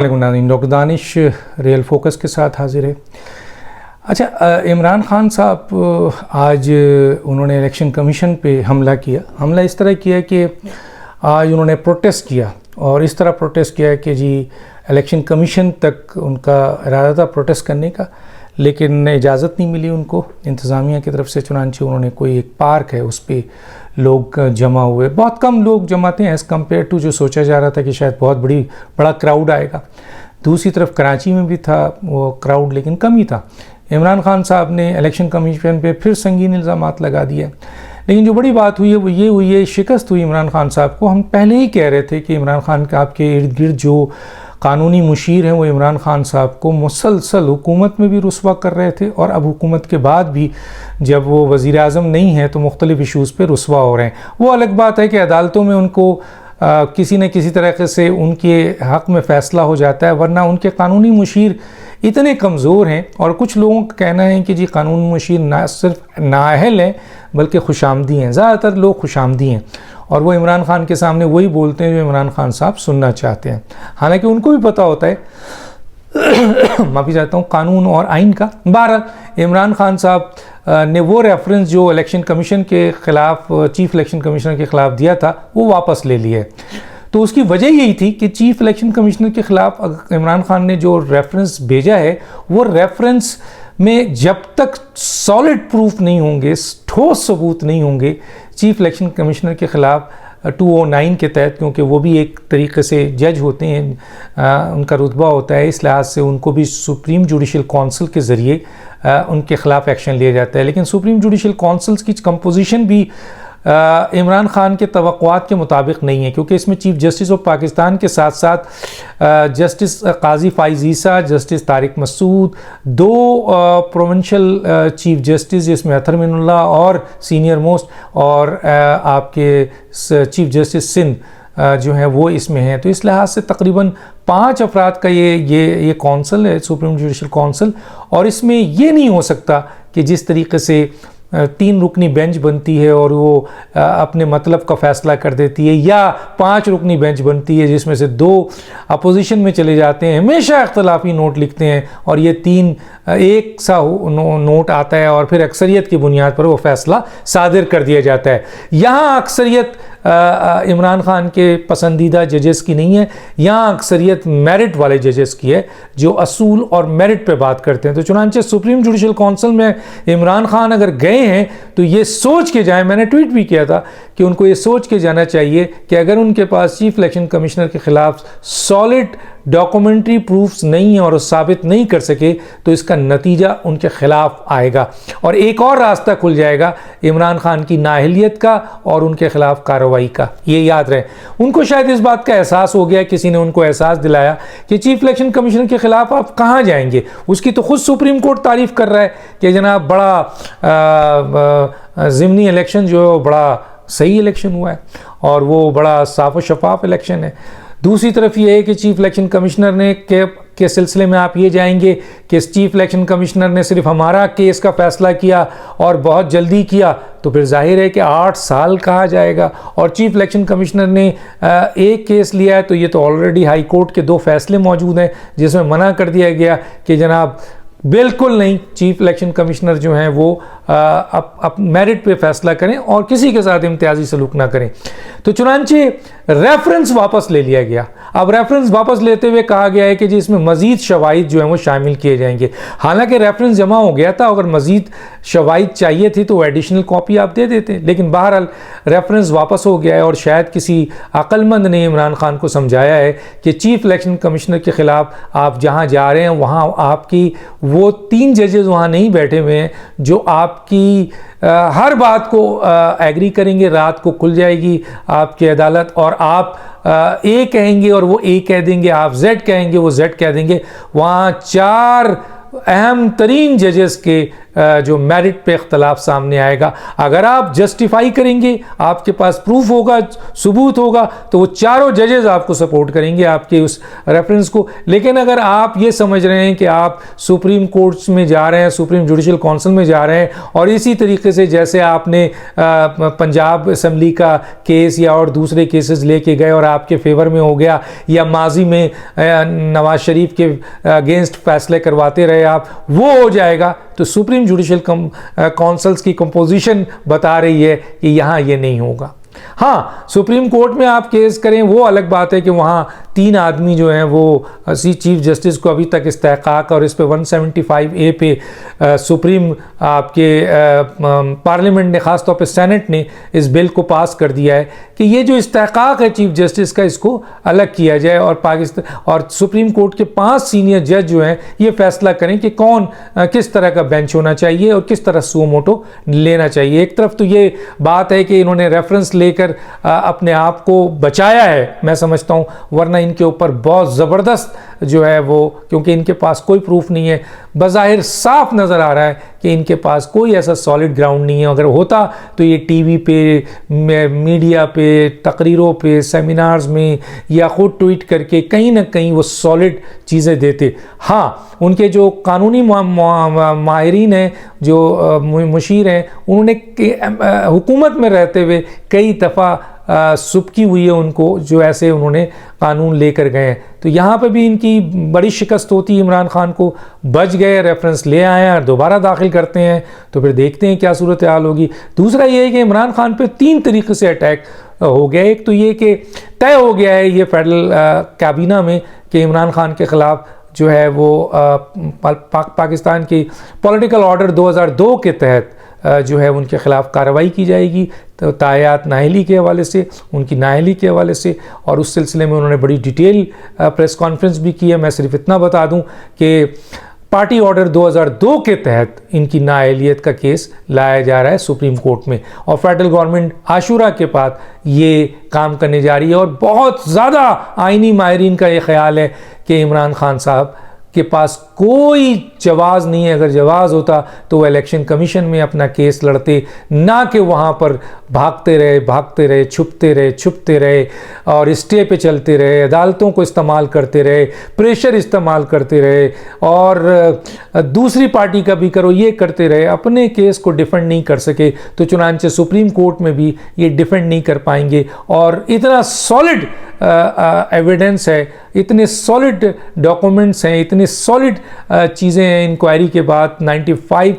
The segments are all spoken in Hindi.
डॉक्टर दानिश रियल फोकस के साथ हाजिर है। अच्छा, इमरान खान साहब आज उन्होंने इलेक्शन कमीशन पे हमला किया। हमला इस तरह किया कि आज उन्होंने प्रोटेस्ट किया और इस तरह प्रोटेस्ट किया कि जी इलेक्शन कमीशन तक उनका इरादा था प्रोटेस्ट करने का, लेकिन इजाज़त नहीं मिली उनको इंतज़ामिया की तरफ से। चुनांचे उन्होंने कोई एक पार्क है उस पर लोग जमा हुए, बहुत कम लोग जमाते हैं एज़ कम्पेयर टू जो सोचा जा रहा था कि शायद बहुत बड़ा क्राउड आएगा। दूसरी तरफ कराची में भी था वो क्राउड, लेकिन कम ही था। इमरान खान साहब ने इलेक्शन कमीशन पे फिर संगीन इल्ज़ामात लगा दिए। लेकिन जो बड़ी बात हुई है वो ये हुई है, शिकस्त हुई इमरान खान साहब को। हम पहले ही कह रहे थे कि इमरान खान का आपके इर्द गिर्द जो कानूनी मुशीर हैं वो इमरान खान साहब को मुसलसल हुकूमत में भी रुस्वा कर रहे थे और अब हुकूमत के बाद भी जब वो वज़ीर आज़म नहीं है तो मुख्तलिफ़ इशूज़ पे रुस्वा हो रहे हैं। वो अलग बात है कि अदालतों में उनको किसी न किसी तरीके से उनके हक़ में फ़ैसला हो जाता है, वरना उनके कानूनी मुशीर इतने कमज़ोर हैं। और कुछ लोगों का कहना है कि जी कानूनी मुशीर ना सिर्फ नाअहल हैं बल्कि खुशामदी हैं। ज़्यादातर लोग खुशामदी हैं और वो इमरान खान के सामने वही बोलते हैं जो इमरान खान साहब सुनना चाहते हैं। हालांकि उनको भी पता होता है माफ़ी चाहता हूँ कानून और आइन का। बहरहाल इमरान खान साहब ने वो रेफरेंस जो इलेक्शन कमीशन के ख़िलाफ़ चीफ़ इलेक्शन कमिश्नर के ख़िलाफ़ दिया था वो वापस ले लिया। तो उसकी वजह यही थी कि चीफ़ इलेक्शन कमिश्नर के ख़िलाफ़ इमरान खान ने जो रेफरेंस भेजा है वो रेफरेंस में जब तक सॉलिड प्रूफ नहीं होंगे, ठोस सबूत नहीं होंगे चीफ़ इलेक्शन कमिश्नर के ख़िलाफ़ 209 के तहत, क्योंकि वो भी एक तरीके से जज होते हैं, उनका रुतबा होता है, इस लिहाज से उनको भी सुप्रीम जुडिशल काउंसिल के ज़रिए उनके ख़िलाफ़ एक्शन लिया जाता है। लेकिन सुप्रीम जुडिशल काउंसिल्स की कंपोजिशन भी इमरान खान के तवक्कुआत के मुताबिक नहीं है, क्योंकि इसमें चीफ़ जस्टिस ऑफ पाकिस्तान के साथ साथ जस्टिस काजी फ़ाइज़ ईसा, जस्टिस तारिक मसूद, दो प्रोविंशियल चीफ़ जस्टिस जिसमें अतर मिनुल्लाह और सीनियर मोस्ट और आपके चीफ़ जस्टिस सिंध जो हैं वो इसमें हैं। तो इस लिहाज से तकरीबन 5 अफराद का ये कौंसल है, सुप्रीम जुडिशल काउंसिल। और इसमें ये नहीं हो सकता कि जिस तरीके से 3 रुकनी बेंच बनती है और वो अपने मतलब का फ़ैसला कर देती है, या 5 रुकनी बेंच बनती है जिसमें से 2 अपोजिशन में चले जाते हैं, हमेशा इख्तलाफी नोट लिखते हैं और ये 3 एक सा नोट आता है और फिर अक्सरियत की बुनियाद पर वो फ़ैसला सादिर कर दिया जाता है। यहाँ अक्सरियत इमरान खान के पसंदीदा जजेस की नहीं है, यहाँ अक्सरियत मेरिट वाले जजेस की है जो असूल और मेरिट पे बात करते हैं। तो चुनांचे सुप्रीम जुडिशल काउंसिल में इमरान खान अगर गए हैं तो ये सोच के जाएं, मैंने ट्वीट भी किया था कि उनको ये सोच के जाना चाहिए कि अगर उनके पास चीफ इलेक्शन कमिश्नर के ख़िलाफ़ सॉलिड डॉक्यूमेंट्री प्रूफ्स नहीं है और साबित नहीं कर सके तो इसका नतीजा उनके ख़िलाफ़ आएगा और एक और रास्ता खुल जाएगा इमरान खान की नाअहलियत का और उनके ख़िलाफ़ कार्रवाई का। ये याद रहे। उनको शायद इस बात का एहसास हो गया, किसी ने उनको एहसास दिलाया कि चीफ इलेक्शन कमीशन के ख़िलाफ़ आप कहाँ जाएंगे। उसकी तो ख़ुद सुप्रीम कोर्ट तारीफ़ कर रहा है कि जनाब बड़ा ज़िमनी इलेक्शन जो है बड़ा सही इलेक्शन हुआ है और वो बड़ा साफ़ व शफाफ इलेक्शन है। दूसरी तरफ ये है कि चीफ इलेक्शन कमिश्नर ने के सिलसिले में आप ये जाएंगे कि चीफ इलेक्शन कमिश्नर ने सिर्फ हमारा केस का फ़ैसला किया और बहुत जल्दी किया, तो फिर जाहिर है कि 8 साल कहा जाएगा। और चीफ इलेक्शन कमिश्नर ने एक केस लिया है तो ये तो ऑलरेडी हाई कोर्ट के 2 फैसले मौजूद हैं जिसमें मना कर दिया गया कि जनाब बिल्कुल नहीं, चीफ इलेक्शन कमिश्नर जो हैं वो अब मेरिट पे फैसला करें और किसी के साथ इम्तियाजी सलूक ना करें। तो चुनांचे रेफरेंस वापस ले लिया गया। अब रेफरेंस वापस लेते हुए कहा गया है कि जी इसमें मज़ीद शवाहिद जो हैं वो शामिल किए जाएंगे। हालांकि रेफरेंस जमा हो गया था, अगर मज़ीद शवाहिद चाहिए थी तो एडिशनल कॉपी आप दे देते, लेकिन बहरहाल रेफरेंस वापस हो गया है और शायद किसी अक्लमंद ने इमरान खान को समझाया है कि चीफ इलेक्शन कमिश्नर के ख़िलाफ़ आप जहाँ जा रहे हैं वहाँ आपकी वो 3 जजेस वहाँ नहीं बैठे हुए हैं जो आपकी हर बात को एग्री करेंगे। रात को खुल जाएगी आपकी अदालत और आप ए कहेंगे और वो ए कह देंगे, आप जेड कहेंगे वो जेड कह देंगे। वहाँ 4 अहम तरीन जजेस के जो मेरिट पे इख्तलाफ सामने आएगा। अगर आप जस्टिफाई करेंगे, आपके पास प्रूफ होगा, सबूत होगा, तो वो चारों जजेस आपको सपोर्ट करेंगे आपके उस रेफरेंस को। लेकिन अगर आप ये समझ रहे हैं कि आप सुप्रीम कोर्ट्स में जा रहे हैं, सुप्रीम जुडिशल काउंसिल में जा रहे हैं, और इसी तरीके से जैसे आपने पंजाब असम्बली का केस या और दूसरे केसेस लेके गए और आपके फेवर में हो गया, या माजी में नवाज शरीफ के अगेंस्ट फैसले करवाते रहे आप, वो हो जाएगा, तो सुप्रीम जुडिशल काउंसिल्स की कंपोजिशन बता रही है कि यहाँ ये नहीं होगा। हाँ, सुप्रीम कोर्ट में आप केस करें वो अलग बात है कि वहाँ 3 आदमी जो हैं वो चीफ जस्टिस को अभी तक इस्तेहकाक और इस पे 175A पे सुप्रीम आपके पार्लियामेंट ने, ख़ास तौर पे सेनेट ने इस बिल को पास कर दिया है कि ये जो इस्तेहकाक है चीफ जस्टिस का, इसको अलग किया जाए और पाकिस्तान और सुप्रीम कोर्ट के 5 सीनियर जज जो हैं ये फैसला करें कि कौन किस तरह का बेंच होना चाहिए और किस तरह सुओ मोटो लेना चाहिए। एक तरफ तो ये बात है कि इन्होंने रेफरेंस लेकर अपने आप को बचाया है, मैं समझता हूँ, वरना इनके ऊपर बहुत ज़बरदस्त जो है वो, क्योंकि इनके पास कोई प्रूफ नहीं है, बज़ाहिर साफ नज़र आ रहा है कि इनके पास कोई ऐसा सॉलिड ग्राउंड नहीं है। अगर होता तो ये टीवी पे, मीडिया पे, तकरीरों पे, सेमिनार्स में या ख़ुद ट्वीट करके कहीं ना कहीं वो सॉलिड चीज़ें देते। हाँ, उनके जो कानूनी माहिरीन हैं, जो मुशीर हैं, उन्होंने हुकूमत में रहते हुए कई दफ़ा सुबकी हुई है उनको, जो ऐसे उन्होंने कानून लेकर गए हैं। तो यहाँ पे भी इनकी बड़ी शिकस्त होती है। इमरान खान को बच गए, रेफरेंस ले आए हैं और दोबारा दाखिल करते हैं, तो फिर देखते हैं क्या सूरत हाल होगी। दूसरा ये है कि इमरान खान पे 3 तरीके से अटैक हो गया। एक तो ये कि तय हो गया है ये फेडरल कैबिना में कि इमरान खान के ख़िलाफ़ जो है वो पाकिस्तान की पॉलिटिकल ऑर्डर 2002 के तहत जो है उनके ख़िलाफ़ कार्रवाई की जाएगी, तो तायात नाअहली के हवाले से, उनकी नाअहली के हवाले से, और उस सिलसिले में उन्होंने बड़ी डिटेल प्रेस कॉन्फ्रेंस भी की है। मैं सिर्फ इतना बता दूं कि पार्टी ऑर्डर 2002 के तहत इनकी नाअहलियत का केस लाया जा रहा है सुप्रीम कोर्ट में, और फेडरल गवर्नमेंट आशूरा के बाद ये काम करने जा रही है। और बहुत ज़्यादा आइनी माहिरीन का ये ख्याल है कि इमरान खान साहब के पास कोई जवाज़ नहीं है। अगर जवाज़ होता तो वो इलेक्शन कमीशन में अपना केस लड़ते, ना कि वहाँ पर भागते रहे, छुपते रहे और स्टे पे चलते रहे, अदालतों को इस्तेमाल करते रहे, प्रेशर इस्तेमाल करते रहे, और दूसरी पार्टी का भी करो ये करते रहे, अपने केस को डिफेंड नहीं कर सके। तो चुनांचे सुप्रीम कोर्ट में भी ये डिफेंड नहीं कर पाएंगे। और इतना सॉलिड एविडेंस है, इतने सॉलिड डॉक्यूमेंट्स हैं, इतने सॉलिड चीज़ें हैं। इंक्वायरी के बाद 95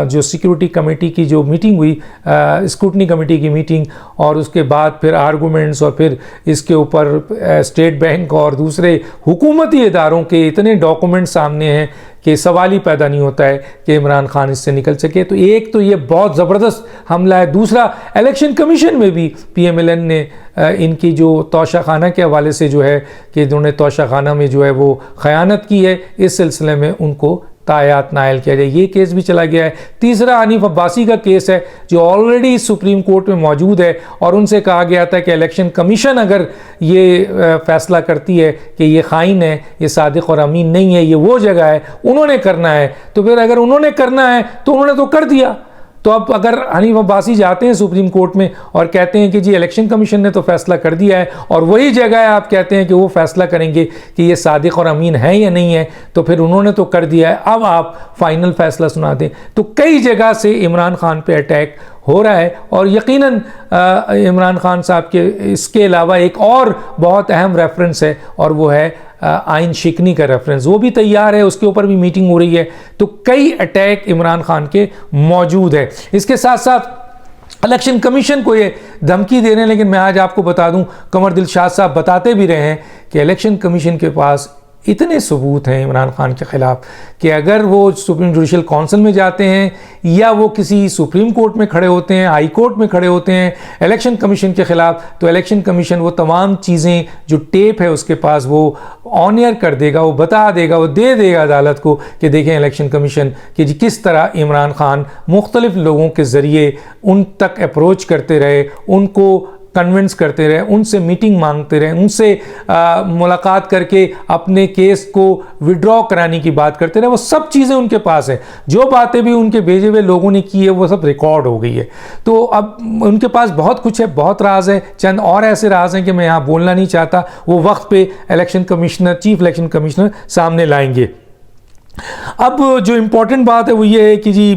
जो सिक्योरिटी कमेटी की जो मीटिंग हुई, स्क्रूटनी कमेटी की मीटिंग, और उसके बाद फिर आर्गूमेंट्स, और फिर इसके ऊपर स्टेट बैंक और दूसरे हुकूमती इदारों के इतने डॉक्यूमेंट सामने हैं कि सवाल ही पैदा नहीं होता है कि इमरान खान इससे निकल सके। तो एक तो ये बहुत ज़बरदस्त हमला है। दूसरा, इलेक्शन कमीशन में भी PMLN ने इनकी जो तोशाखाना के हवाले से जो है कि इन्होंने तोशाखाना में जो है वो ख़यानत की है, इस सिलसिले में उनको तायात नायल किया जाए, ये केस भी चला गया है। तीसरा, हनीफ अब्बासी का केस है जो ऑलरेडी सुप्रीम कोर्ट में मौजूद है, और उनसे कहा गया था कि इलेक्शन कमीशन अगर ये फैसला करती है कि ये खाइन है, ये सादिक और अमीन नहीं है, ये वो जगह है, उन्होंने करना है, तो फिर अगर उन्होंने करना है तो उन्होंने तो कर दिया। तो अब अगर हनीफ अब्बासी जाते हैं सुप्रीम कोर्ट में और कहते हैं कि जी इलेक्शन कमीशन ने तो फैसला कर दिया है, और वही जगह है आप कहते हैं कि वो फैसला करेंगे कि ये सादिक और अमीन है या नहीं है, तो फिर उन्होंने तो कर दिया है, अब आप फाइनल फैसला सुना दें। तो कई जगह से इमरान खान पे अटैक हो रहा है। और यकीनन इमरान खान साहब के इसके अलावा एक और बहुत अहम रेफरेंस है, और वो है आइन शिकनी का रेफरेंस, वो भी तैयार है, उसके ऊपर भी मीटिंग हो रही है। तो कई अटैक इमरान खान के मौजूद है। इसके साथ साथ इलेक्शन कमीशन को ये धमकी दे रहे हैं, लेकिन मैं आज आपको बता दूं, कमर दिलशाद साहब बताते भी रहे हैं कि इलेक्शन कमीशन के पास इतने सबूत हैं इमरान खान के ख़िलाफ़ कि अगर वो सुप्रीम जुडिशल काउंसिल में जाते हैं या वो किसी सुप्रीम कोर्ट में खड़े होते हैं, हाई कोर्ट में खड़े होते हैं इलेक्शन कमीशन के ख़िलाफ़, तो इलेक्शन कमीशन वो तमाम चीज़ें जो टेप है उसके पास वो ऑन एयर कर देगा, वो बता देगा, वो दे देगा अदालत को कि देखें इलेक्शन कमीशन कि किस तरह इमरान खान मुख्तलिफ लोगों के ज़रिए उन तक अप्रोच करते रहे, उनको कन्विंस करते रहे, उनसे मीटिंग मांगते रहे, उनसे मुलाकात करके अपने केस को विड्रॉ कराने की बात करते रहे। वो सब चीज़ें उनके पास है, जो बातें भी उनके भेजे हुए लोगों ने की है वो सब रिकॉर्ड हो गई है। तो अब उनके पास बहुत कुछ है, बहुत राज है। चंद और ऐसे राज हैं कि मैं यहाँ बोलना नहीं चाहता, वो वक्त पे election commissioner, chief election commissioner सामने लाएंगे। अब जो इम्पोर्टेंट बात है वो ये है कि जी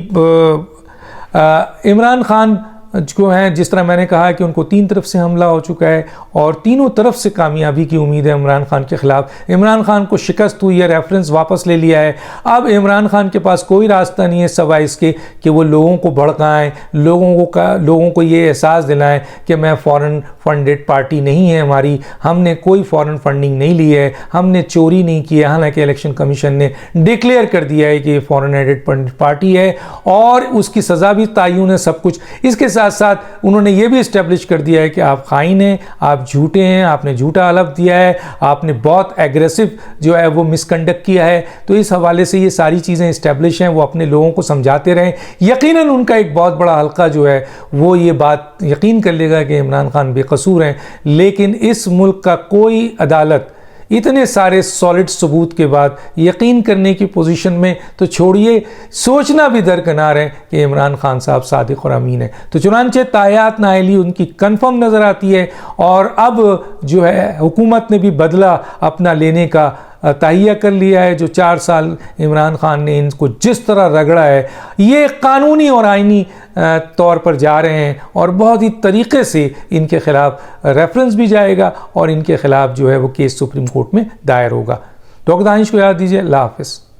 इमरान खान जो हैं, जिस तरह मैंने कहा कि उनको 3 तरफ से हमला हो चुका है और तीनों तरफ से कामयाबी की उम्मीद है इमरान खान के ख़िलाफ़। इमरान खान को शिकस्त हुई है, रेफरेंस वापस ले लिया है। अब इमरान खान के पास कोई रास्ता नहीं है सवाए इसके कि वो लोगों को भड़काएं, लोगों को ये एहसास दिलाएं कि मैं फ़ॉरेन फंडेड पार्टी नहीं है हमारी, हमने कोई फ़ॉरेन फंडिंग नहीं ली है, हमने चोरी नहीं की है। हालांकि इलेक्शन कमीशन ने डिक्लेयर कर दिया है कि ये फ़ॉरेन एडेड पार्टी है और उसकी सज़ा भी तयन है, सब कुछ। इसके साथ साथ उन्होंने ये भी इस्टेब्लिश कर दिया है कि आप खाइन हैं, आप झूठे हैं, आपने झूठा हलफ दिया है, आपने बहुत एग्रेसिव जो है वो मिसकंडक्ट किया है। तो इस हवाले से ये सारी चीज़ें इस्टेब्लिश हैं, वो अपने लोगों को समझाते रहें। यकीनन उनका एक बहुत बड़ा हल्का जो है वो ये बात यकीन कर लेगा कि इमरान खान बेकसूर हैं, लेकिन इस मुल्क का कोई अदालत इतने सारे सॉलिड सबूत के बाद यकीन करने की पोजीशन में तो छोड़िए, सोचना भी दरकिनार है कि इमरान खान साहब सादिक और अमीन है। तो चुनांचे तायात नाअहली उनकी कन्फर्म नज़र आती है और अब जो है हुकूमत ने भी बदला अपना लेने का तहिया कर लिया है। जो 4 साल इमरान खान ने इनको जिस तरह रगड़ा है, ये कानूनी और आइनी तौर पर जा रहे हैं और बहुत ही तरीक़े से इनके ख़िलाफ़ रेफरेंस भी जाएगा और इनके ख़िलाफ़ जो है वो केस सुप्रीम कोर्ट में दायर होगा। डॉक्टर दानिश को याद दीजिए। अल्लाह हाफ़िज़।